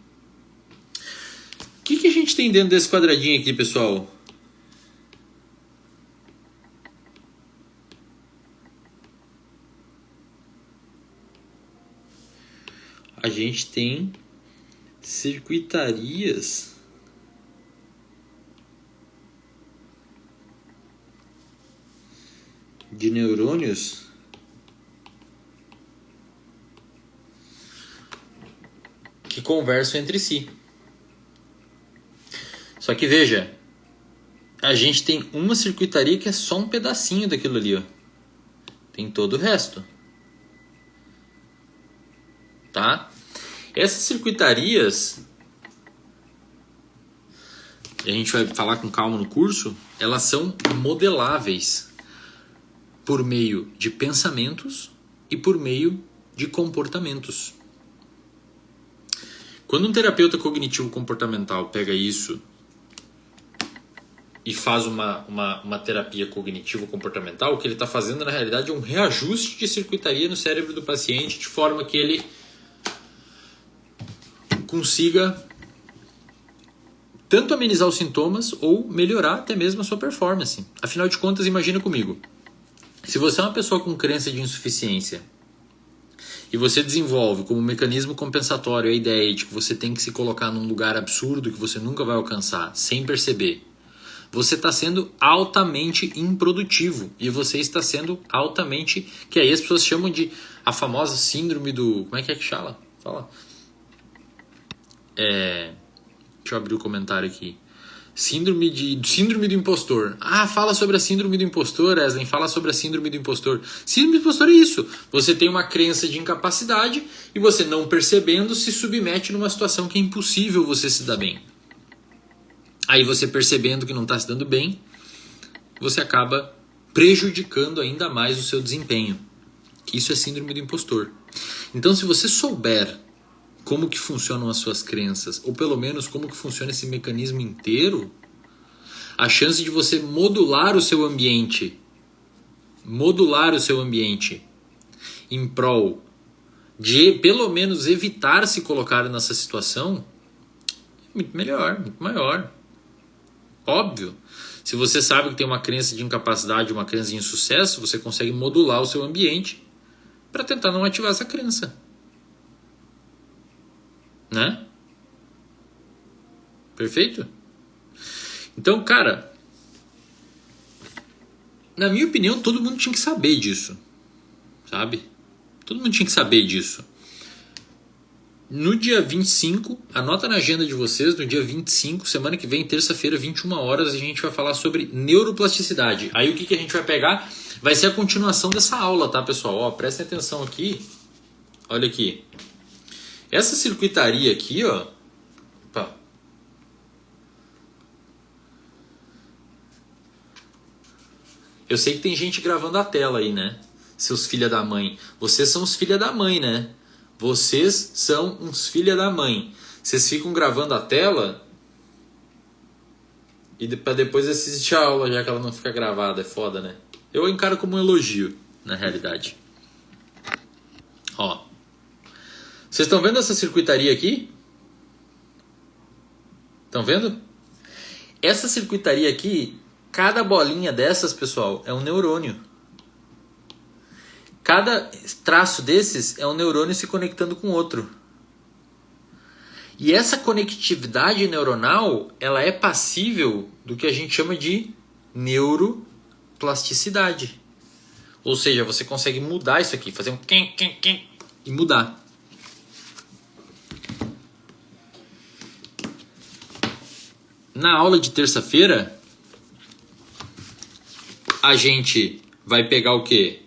O que a gente tem dentro desse quadradinho aqui, pessoal? A gente tem circuitarias de neurônios que conversam entre si. Só que veja, a gente tem uma circuitaria que é só um pedacinho daquilo ali, ó. Tem todo o resto. Tá? Essas circuitarias, a gente vai falar com calma no curso, elas são modeláveis por meio de pensamentos e por meio de comportamentos. Quando um terapeuta cognitivo-comportamental pega isso e faz uma terapia cognitivo-comportamental, o que ele está fazendo na realidade é um reajuste de circuitaria no cérebro do paciente de forma que ele consiga tanto amenizar os sintomas ou melhorar até mesmo a sua performance. Afinal de contas, imagina comigo. Se você é uma pessoa com crença de insuficiência e você desenvolve como mecanismo compensatório a ideia de que você tem que se colocar num lugar absurdo que você nunca vai alcançar, sem perceber, você está sendo altamente improdutivo e você está sendo altamente, que aí as pessoas chamam de a famosa síndrome do... Como é que fala? Deixa eu abrir o comentário aqui. Síndrome do impostor. Ah, fala sobre a síndrome do impostor, Eslen. Fala sobre a síndrome do impostor. Síndrome do impostor é isso. Você tem uma crença de incapacidade e você, não percebendo, se submete numa situação que é impossível você se dar bem. Aí você, percebendo que não está se dando bem, você acaba prejudicando ainda mais o seu desempenho. Isso é síndrome do impostor. Então, se você souber como que funcionam as suas crenças, ou pelo menos como que funciona esse mecanismo inteiro, a chance de você modular o seu ambiente em prol de pelo menos evitar se colocar nessa situação, é muito melhor, muito maior. Óbvio, se você sabe que tem uma crença de incapacidade, uma crença de insucesso, você consegue modular o seu ambiente para tentar não ativar essa crença. Né? Perfeito? Então, cara, na minha opinião, todo mundo tinha que saber disso. Sabe? Todo mundo tinha que saber disso. No dia 25, anota na agenda de vocês, no dia 25, semana que vem, terça-feira, 21 horas, a gente vai falar sobre neuroplasticidade. Aí o que a gente vai pegar? Vai ser a continuação dessa aula, tá, pessoal? Ó, prestem atenção aqui. Olha aqui. Essa circuitaria aqui, ó. Opa. Eu sei que tem gente gravando a tela aí, né? Seus filha da mãe. Vocês são os filha da mãe, né? Vocês são uns filha da mãe. Vocês ficam gravando a tela e para depois assistir a aula, já que ela não fica gravada. É foda, né? Eu encaro como um elogio, na realidade. Ó. Vocês estão vendo essa circuitaria aqui? Estão vendo? Essa circuitaria aqui, cada bolinha dessas, pessoal, é um neurônio. Cada traço desses é um neurônio se conectando com outro. E essa conectividade neuronal, ela é passível do que a gente chama de neuroplasticidade. Ou seja, você consegue mudar isso aqui, fazer um quem e mudar. Na aula de terça-feira, a gente vai pegar o quê?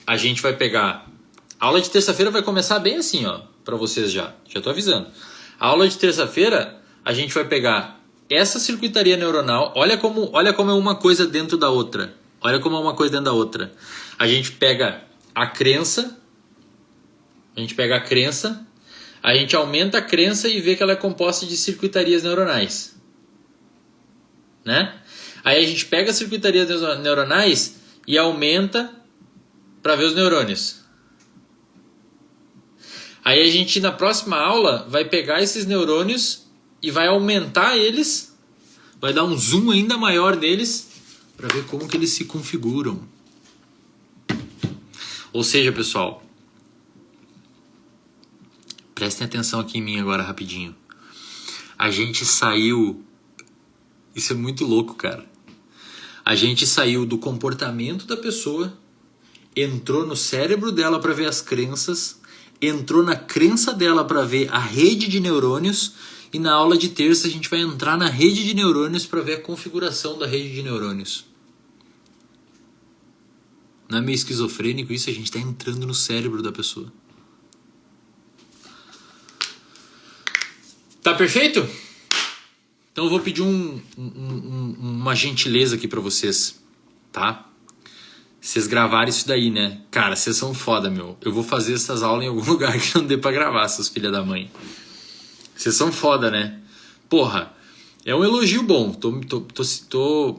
A gente vai pegar... A aula de terça-feira vai começar bem assim, ó, para vocês já tô avisando. A aula de terça-feira, a gente vai pegar essa circuitaria neuronal, olha como é uma coisa dentro da outra. Olha como é uma coisa dentro da outra. A gente pega a crença, a gente aumenta a crença e vê que ela é composta de circuitarias neuronais. Né? Aí a gente pega as circuitarias neuronais e aumenta para ver os neurônios. Aí a gente, na próxima aula, vai pegar esses neurônios e vai aumentar eles, vai dar um zoom ainda maior neles, para ver como que eles se configuram. Ou seja, pessoal, prestem atenção aqui em mim agora rapidinho. A gente saiu... Isso é muito louco, cara. A gente saiu do comportamento da pessoa, entrou no cérebro dela para ver as crenças, entrou na crença dela para ver a rede de neurônios, e na aula de terça a gente vai entrar na rede de neurônios para ver a configuração da rede de neurônios. Não é meio esquizofrênico isso? A gente está entrando no cérebro da pessoa. Tá perfeito? Então eu vou pedir uma gentileza aqui para vocês, tá? Vocês gravarem isso daí, né? Cara, vocês são foda, meu. Eu vou fazer essas aulas em algum lugar que não dê pra gravar, seus filha da mãe. Vocês são foda, né? Porra, é um elogio bom. Tô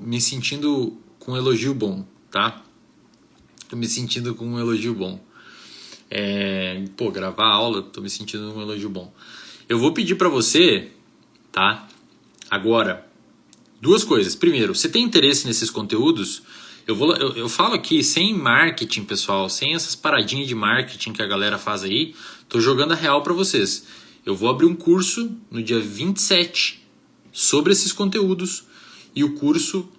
me sentindo com um elogio bom, tá? Tô me sentindo com um elogio bom. Gravar aula, tô me sentindo com um elogio bom. Eu vou pedir pra você, tá? Agora, duas coisas. Primeiro, você tem interesse nesses conteúdos? Eu falo aqui sem marketing, pessoal, sem essas paradinhas de marketing que a galera faz aí. Tô jogando a real pra vocês. Eu vou abrir um curso no dia 27 sobre esses conteúdos. E o curso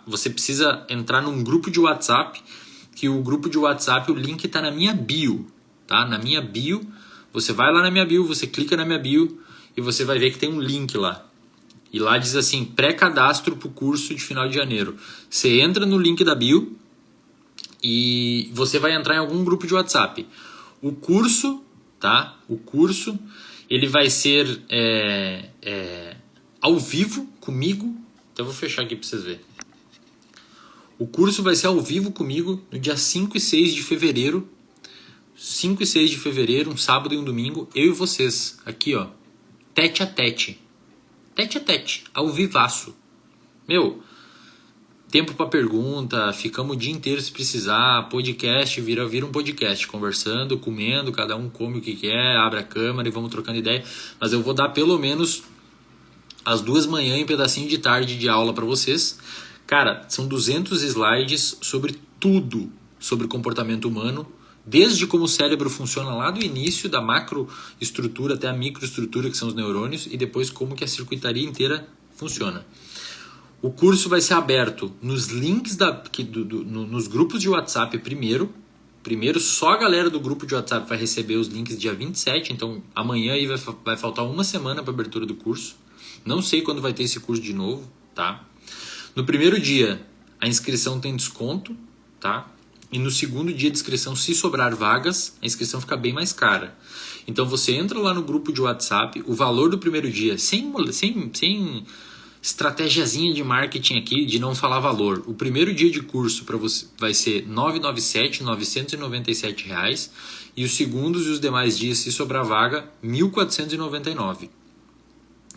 você precisa entrar num grupo de WhatsApp, que o grupo de WhatsApp, o link está na minha bio, tá? Na minha bio, você vai lá na minha bio, você clica na minha bio e você vai ver que tem um link lá. E lá diz assim, pré-cadastro para o curso de final de janeiro. Você entra no link da bio e você vai entrar em algum grupo de WhatsApp. O curso, tá? O curso, ele vai ser ao vivo comigo. Então eu vou fechar aqui para vocês verem. O curso vai ser ao vivo comigo no dia 5 e 6 de fevereiro. 5 e 6 de fevereiro, um sábado e um domingo. Eu e vocês, aqui ó, tete a tete. Tete a tete, ao vivaço. Meu, tempo para pergunta, ficamos o dia inteiro se precisar, podcast, vira um podcast, conversando, comendo, cada um come o que quer, abre a câmera e vamos trocando ideia. Mas eu vou dar pelo menos às 2 manhã e um pedacinho de tarde de aula para vocês. Cara, são 200 slides sobre tudo sobre comportamento humano, desde como o cérebro funciona lá do início, da macroestrutura até a microestrutura, que são os neurônios, e depois como que a circuitaria inteira funciona. O curso vai ser aberto nos links nos grupos de WhatsApp primeiro. Primeiro, só a galera do grupo de WhatsApp vai receber os links dia 27, então amanhã aí vai faltar uma semana para a abertura do curso. Não sei quando vai ter esse curso de novo, tá? No primeiro dia, a inscrição tem desconto, tá? E no segundo dia de inscrição, se sobrar vagas, a inscrição fica bem mais cara. Então você entra lá no grupo de WhatsApp, o valor do primeiro dia, sem estratégiazinha de marketing aqui, de não falar valor. O primeiro dia de curso para você vai ser R$ 997 reais, e os segundos e os demais dias, se sobrar vaga, R$ 1.499.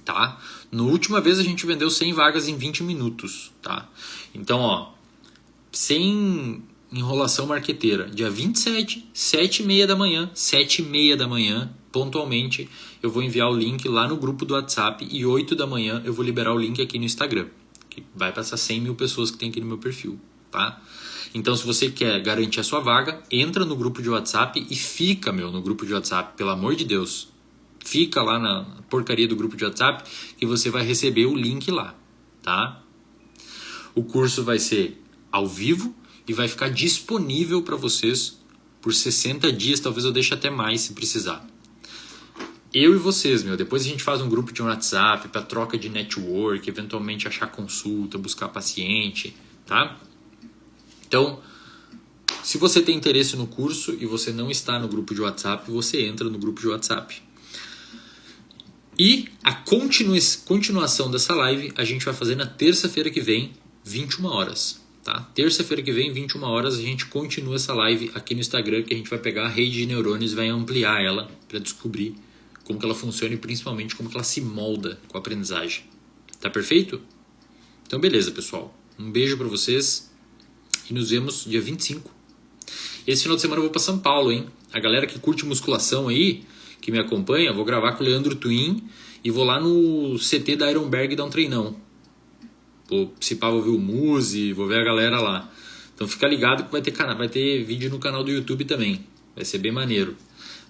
Tá? Na última vez a gente vendeu 100 vagas em 20 minutos, tá? Então, ó, sem enrolação marqueteira, dia 27, 7h30 da manhã, 7h30 da manhã, pontualmente, eu vou enviar o link lá no grupo do WhatsApp e 8 da manhã eu vou liberar o link aqui no Instagram, que vai passar 100 mil pessoas que tem aqui no meu perfil, tá? Então, se você quer garantir a sua vaga, entra no grupo de WhatsApp e fica, no grupo de WhatsApp, pelo amor de Deus. Fica lá na porcaria do grupo de WhatsApp que você vai receber o link lá, tá? O curso vai ser ao vivo e vai ficar disponível para vocês por 60 dias, talvez eu deixe até mais se precisar. Eu e vocês, depois a gente faz um grupo de WhatsApp para troca de network, eventualmente achar consulta, buscar paciente, tá? Então, se você tem interesse no curso e você não está no grupo de WhatsApp, você entra no grupo de WhatsApp. E a continuação dessa live a gente vai fazer na terça-feira que vem, 21 horas. Tá? Terça-feira que vem, 21 horas, a gente continua essa live aqui no Instagram, que a gente vai pegar a rede de neurônios e vai ampliar ela para descobrir como que ela funciona e principalmente como que ela se molda com a aprendizagem. Tá perfeito? Então beleza, pessoal. Um beijo para vocês e nos vemos dia 25. Esse final de semana eu vou para São Paulo, hein? A galera que curte musculação aí, que me acompanha, vou gravar com o Leandro Twin e vou lá no CT da Ironberg dar um treinão. Vou ver o Muse, vou ver a galera lá. Então fica ligado que vai ter vídeo no canal do YouTube também. Vai ser bem maneiro.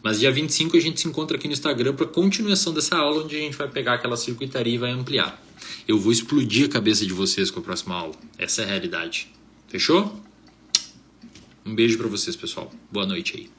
Mas dia 25 a gente se encontra aqui no Instagram para continuação dessa aula, onde a gente vai pegar aquela circuitaria e vai ampliar. Eu vou explodir a cabeça de vocês com a próxima aula. Essa é a realidade. Fechou? Um beijo para vocês, pessoal. Boa noite aí.